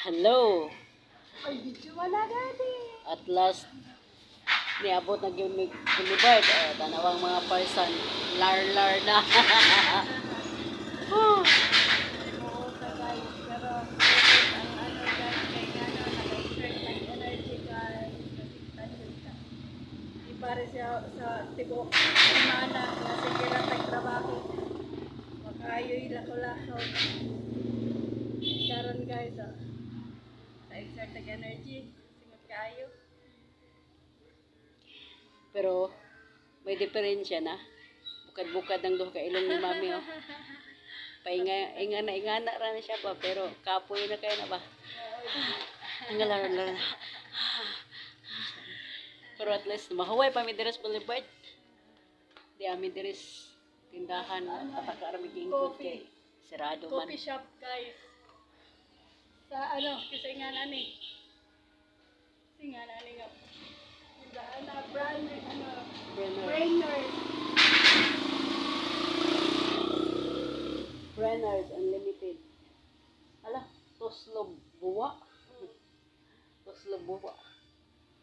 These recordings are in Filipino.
Hello. Ay, video wala gani. At last, niabot na yung Boulevard. Tanawang mga person. Lar-lar na. Oo ka guys, pero ang ano guys, kay ano, nag-exert ng energy guys, nagtanim ka. Di pare siya sa tibok, semana, kasi kira tagtrabaho. Makayoy lako-lakaw. Karon guys, nag-exert ng energy, singot kayo. Pero, may diferensya na. Bukad-bukad ng duha ka ilong ni mami. Oh. Ingana ra na siya ba. Pero, kapoy na kayo na ba? Ang lar-lar na. Pero at least, mahuway pa mi deres Boulevard. Di amin deres tindahan. Patakaramig ingkod kay sirado man. Coffee shop guys. Sa ano, kasi nga nani. Kasi nga nani nga. Sa ano, brand, ano, Brainerd. Brenners Unlimited. Ala, Toslob buwa. Toslob buwa.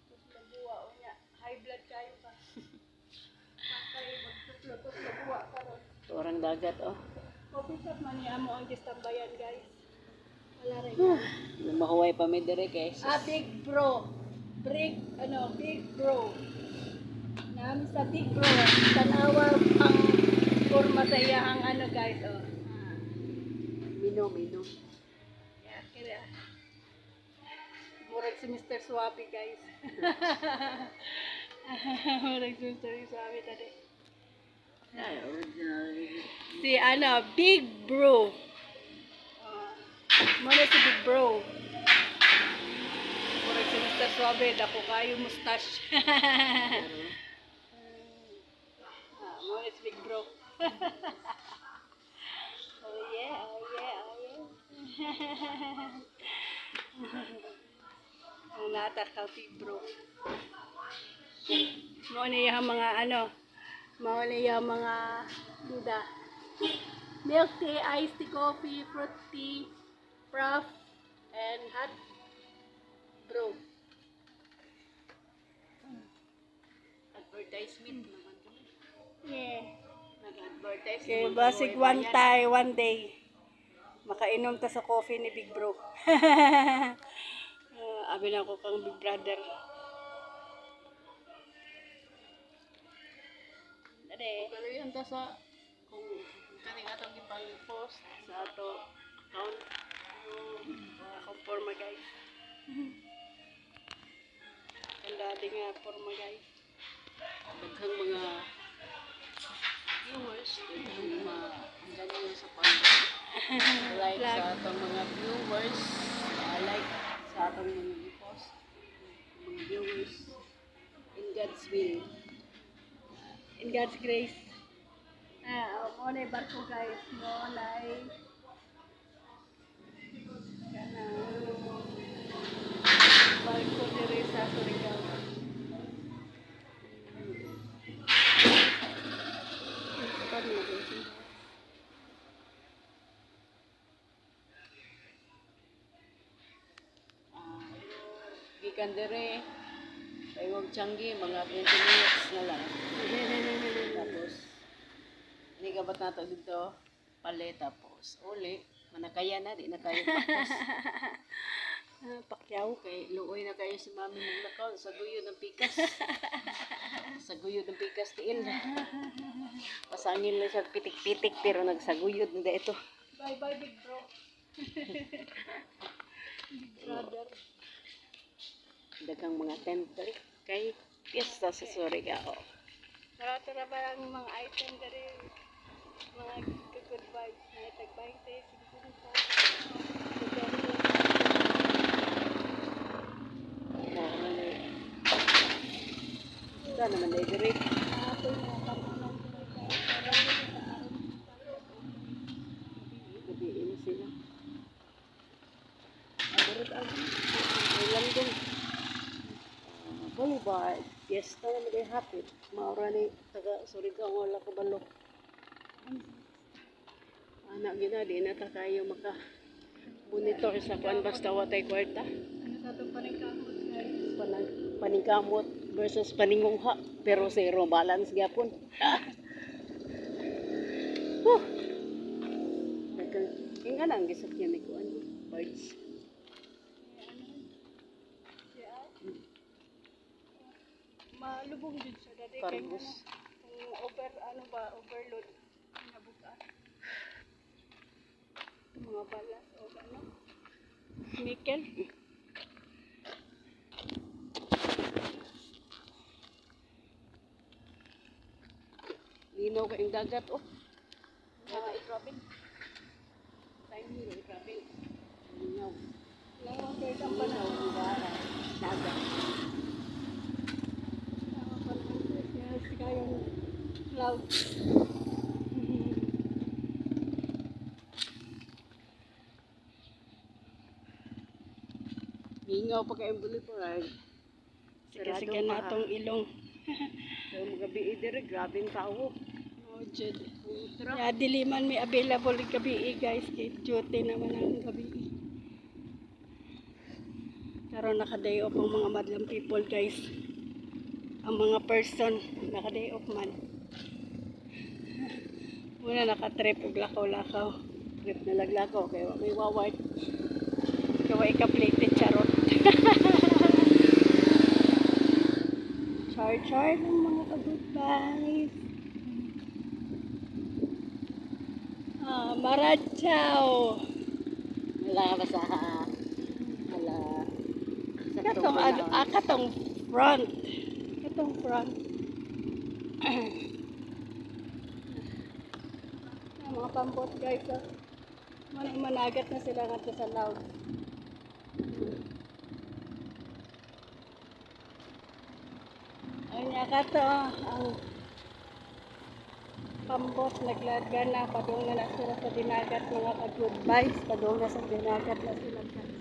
Tapos nabuwa o niya. High blood kayo ka. Kaya magtuslo buwa karon. Orang dagat, oh. Coffee shop man niya mo ang distambayan guys. Wala rin. Mahuway pa mi dire kay sus. Big Bro. Big Bro. Namin sa Big Bro. Tanawa ang forma sa iya ang ano guys. Oh. Mino. Yeah, kaya. Murag si Mr. Swapi guys. Murag si Mr. Swapi tadi. Ay, original. Si ano, Big Bro. Muna si Big Bro. Murag si Mr. Swapi, dako kayo mustache. Muna si Big Bro. Oh yeah. Ang lahat ka Big Bro. Muna yung mga ano, muna yung mga duda. Milk tea, iced tea, coffee, fruit tea, prof, and hot brew. Advertisement naman to. Yeah. Nag-advertise. Okay, basig one day. Makainom ta sa coffee ni Big Bro. Abi na ko kang Big Brother. Dade. Pero yun ta sa kung kaning atong ipang-post sa ato account. Ako forma guys. Ang dati nga forma guys. Daghang mga viewers, daghang mga ang ganyan sa pag like sa atong mga viewers, like sa atong mga post, mga viewers in God's will. In God's grace. Mo na barko guys. Mo na barko diri sa Surigao. Gikan dire kay wag Changi mga 20 minutes na lang. Tapos ligabat nato dito palit tapos uli manakaya na di na kayo tapos Pakyaw. kay luoy na kayo si mami ng lakaw sa guyod ng pikas. Sa guyod ng pikas tiil. Pasangin na siya pitik-pitik pero nagsaguyod na ito. Bye bye Big Bro. Big Brother. Dagang mga tent dali kay piyesta sa Surigao. Tara ba ang mga item dari mga good vibes na tag-buying tayo Ito naman na dire. Gabiin sila. London Boulevard. Fiesta na may hapit. Maura ni taga Surigao wala ko balo. Anak gina di na ta kayo maka Monitor sa kuan basta watay kwarta. Ano sa itong paningkamot guys? Paningkamot versus paningungha pero zero balance gyapon. Huh. Inga nang gisakyan ni kuan birds. Malubong din siya dati kay Pargus. kung overload nabuka. Mga balas o ano? Nickel. Linaw ka yung dagat oh. Ikrabin. Time nila ikrabin. Linaw. Nawang kayo ang Linaw ang dagat. Yes, kayong cloud. Lingaw pa kayong Boulevard. Sige na itong ilong. Kaya magabi dire, grabing tao. Oh, Jud. Ultra. Ya, diliman may available yung gabi guys. Kay duty naman ang gabi. Karon naka-day off ang mga madlang people guys. Ang mga person naka-day off man. Muna naka-trip og lakaw-lakaw. Trip na laglakaw, kaya may waward. Kawa ika-plated charot. Char ng mga ka-goodbyes. Maradyaw. Wala ba sa... Wala... Sa Katong, katong front. Katong front. Mga pambot guys. Managat na sila nga sa loud. Ay niya ka to. Ang pambot naglaga na. Padung na sila sa dinagat mga ka-goodbyes. Padung na sa dinagat na sila guys.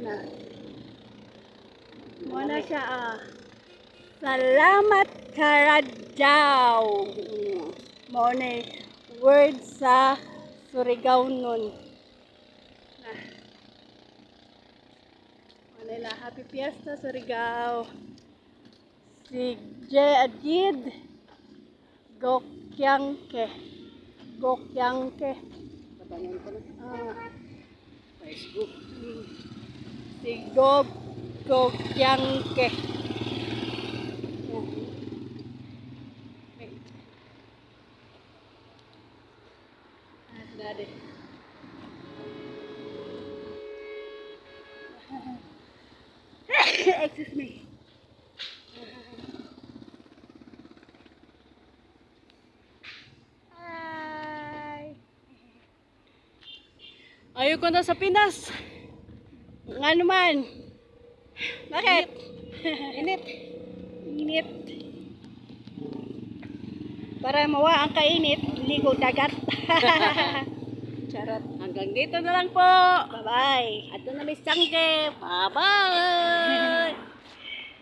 Na. Muna siya Salamat Karadyaw. Muna word sa Surigao nun. Muna Happy Fiesta Surigao. Si Adid Gokyangke. Patanan ko na. Facebook. Si Gokyangke. Daddy. Excuse me. Hi. Ayaw ko na sa Pinas. Nga naman. Bakit? Init. Init. Para mawa ang kainit, ligo dagat. Charot. Hanggang dito na lang po. Bye-bye. Ato na Miss Changke. Bye-bye.